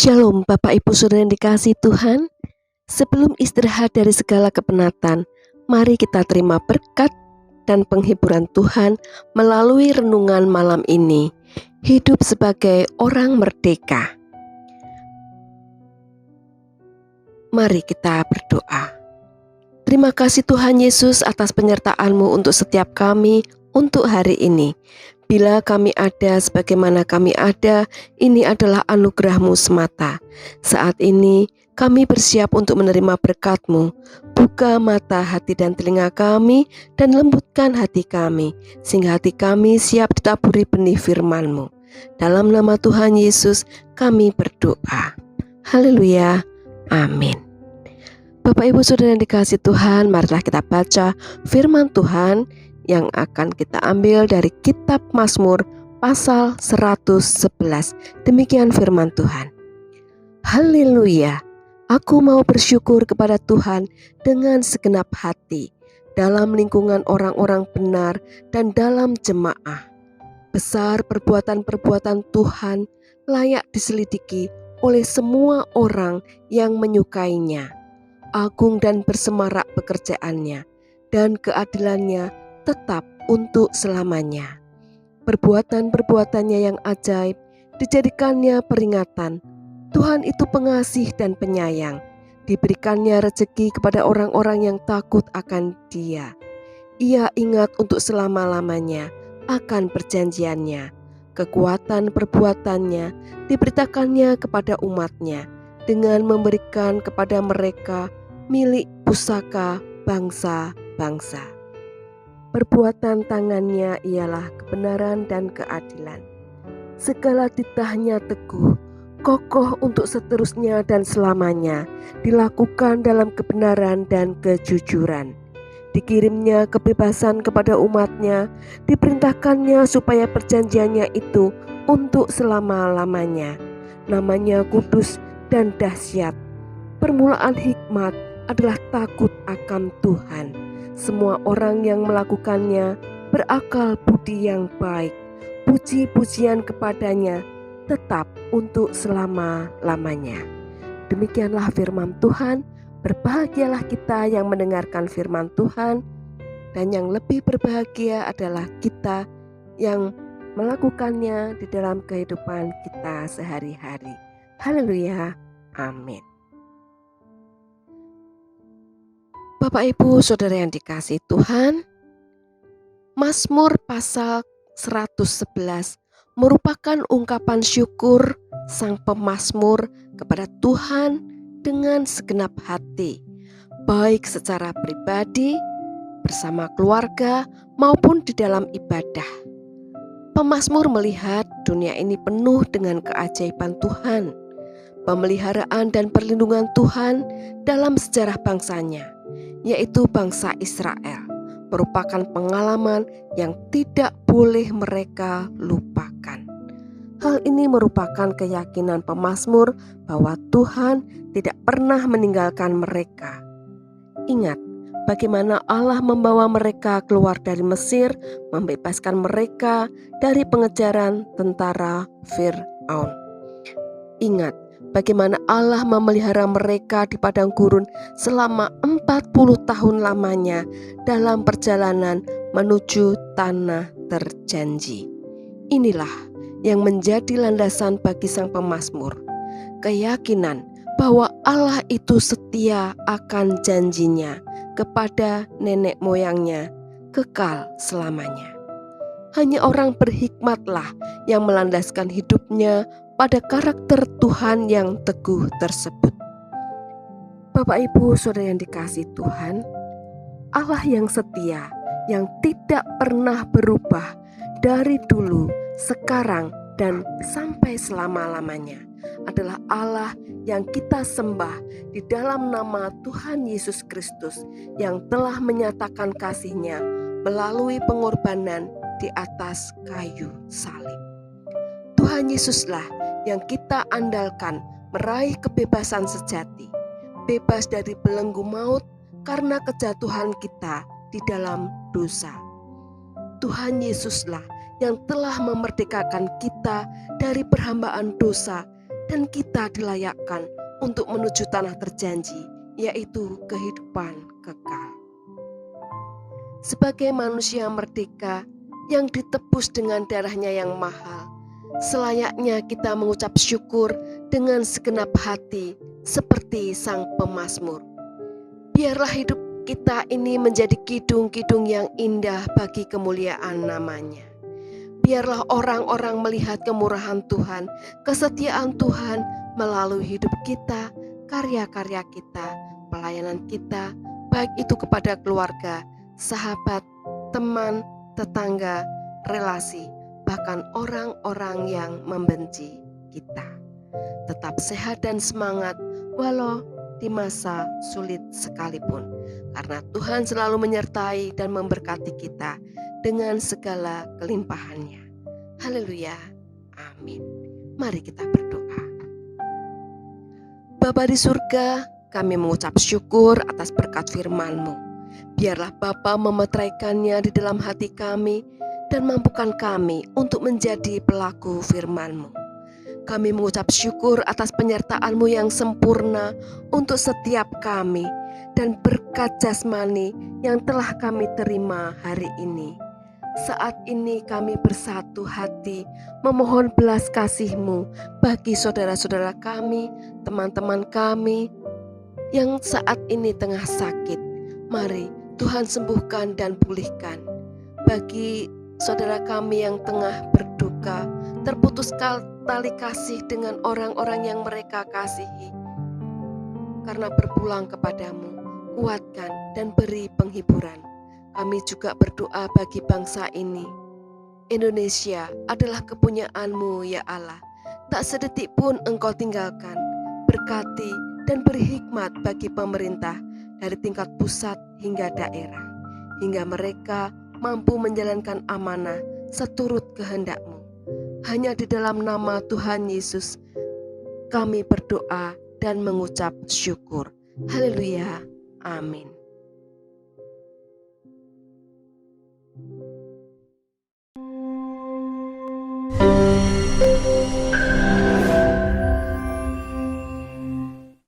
Shalom Bapak Ibu Saudara yang dikasihi Tuhan. Sebelum istirahat dari segala kepenatan, mari kita terima berkat dan penghiburan Tuhan melalui renungan malam ini. Hidup sebagai orang merdeka. Mari kita berdoa. Terima kasih Tuhan Yesus atas penyertaan-Mu untuk setiap kami untuk hari ini. Bila kami ada sebagaimana kami ada, ini adalah anugerah-Mu semata. Saat ini kami bersiap untuk menerima berkat-Mu. Buka mata hati dan telinga kami dan lembutkan hati kami, sehingga hati kami siap ditaburi benih firman-Mu. Dalam nama Tuhan Yesus kami berdoa. Haleluya. Amin. Bapak Ibu Saudara yang dikasihi Tuhan, marilah kita baca firman Tuhan yang akan kita ambil dari kitab Mazmur pasal 111. Demikian firman Tuhan. Haleluya, aku mau bersyukur kepada Tuhan dengan segenap hati, dalam lingkungan orang-orang benar dan dalam jemaah. Besar perbuatan-perbuatan Tuhan, layak diselidiki oleh semua orang yang menyukainya. Agung dan bersemarak pekerjaannya, dan keadilannya tetap untuk selamanya. Perbuatan-perbuatannya yang ajaib dijadikannya peringatan. Tuhan itu pengasih dan penyayang. Diberikannya rezeki kepada orang-orang yang takut akan Dia. Ia ingat untuk selama-lamanya akan perjanjiannya. Kekuatan perbuatannya diberitakannya kepada umatnya, dengan memberikan kepada mereka milik pusaka bangsa-bangsa. Perbuatan tangannya ialah kebenaran dan keadilan. Segala titahnya teguh, kokoh untuk seterusnya dan selamanya, dilakukan dalam kebenaran dan kejujuran. Dikirimnya kebebasan kepada umatnya, diperintahkannya supaya perjanjiannya itu untuk selama-lamanya. Namanya kudus dan dahsyat. Permulaan hikmat adalah takut akan Tuhan. Semua orang yang melakukannya berakal budi yang baik. Puji-pujian kepadanya tetap untuk selama-lamanya. Demikianlah firman Tuhan. Berbahagialah kita yang mendengarkan firman Tuhan, dan yang lebih berbahagia adalah kita yang melakukannya di dalam kehidupan kita sehari-hari. Haleluya. Amin. Bapak Ibu Saudara yang dikasihi Tuhan, Mazmur pasal 111 merupakan ungkapan syukur sang pemazmur kepada Tuhan dengan segenap hati, baik secara pribadi, bersama keluarga, maupun di dalam ibadah. Pemazmur melihat dunia ini penuh dengan keajaiban Tuhan, pemeliharaan dan perlindungan Tuhan dalam sejarah bangsanya, yaitu bangsa Israel, merupakan pengalaman yang tidak boleh mereka lupakan. Hal ini merupakan keyakinan pemazmur bahwa Tuhan tidak pernah meninggalkan mereka. Ingat bagaimana Allah membawa mereka keluar dari Mesir, membebaskan mereka dari pengejaran tentara Fir'aun. Ingat bagaimana Allah memelihara mereka di padang gurun selama 40 tahun lamanya dalam perjalanan menuju tanah terjanji. Inilah yang menjadi landasan bagi sang pemazmur, keyakinan bahwa Allah itu setia akan janjinya kepada nenek moyangnya kekal selamanya. Hanya orang berhikmatlah yang melandaskan hidupnya pada karakter Tuhan yang teguh tersebut. Bapak Ibu Saudara yang dikasihi Tuhan, Allah yang setia, yang tidak pernah berubah dari dulu, sekarang, dan sampai selama-lamanya adalah Allah yang kita sembah di dalam nama Tuhan Yesus Kristus yang telah menyatakan kasih-Nya melalui pengorbanan di atas kayu salib. Tuhan Yesuslah yang kita andalkan meraih kebebasan sejati, bebas dari belenggu maut karena kejatuhan kita di dalam dosa. Tuhan Yesuslah yang telah memerdekakan kita dari perhambaan dosa dan kita dilayakkan untuk menuju tanah terjanji, yaitu kehidupan kekal. Sebagai manusia merdeka yang ditebus dengan darahnya yang mahal, selayaknya kita mengucap syukur dengan segenap hati seperti sang pemazmur. Biarlah hidup kita ini menjadi kidung-kidung yang indah bagi kemuliaan namanya. Biarlah orang-orang melihat kemurahan Tuhan, kesetiaan Tuhan melalui hidup kita, karya-karya kita, pelayanan kita, baik itu kepada keluarga, sahabat, teman, tetangga, relasi, bahkan orang-orang yang membenci kita. Tetap sehat dan semangat walau di masa sulit sekalipun, karena Tuhan selalu menyertai dan memberkati kita dengan segala kelimpahannya. Haleluya, amin. Mari kita berdoa. Bapa di surga, kami mengucap syukur atas berkat firman-Mu. Biarlah Bapa memetraikannya di dalam hati kami dan mampukan kami untuk menjadi pelaku firman-Mu. Kami mengucap syukur atas penyertaan-Mu yang sempurna untuk setiap kami dan berkat jasmani yang telah kami terima hari ini. Saat ini kami bersatu hati memohon belas kasih-Mu bagi saudara-saudara kami, teman-teman kami yang saat ini tengah sakit. Mari Tuhan sembuhkan dan pulihkan. Bagi saudara kami yang tengah berduka, terputus tali kasih dengan orang-orang yang mereka kasihi, karena berpulang kepadamu, kuatkan dan beri penghiburan. Kami juga berdoa bagi bangsa ini. Indonesia adalah kepunyaan-Mu ya Allah. Tak sedetik pun Engkau tinggalkan. Berkati dan beri hikmat bagi pemerintah dari tingkat pusat hingga daerah, hingga mereka mampu menjalankan amanah seturut kehendak-Mu. Hanya di dalam nama Tuhan Yesus kami berdoa dan mengucap syukur. Haleluya, amin.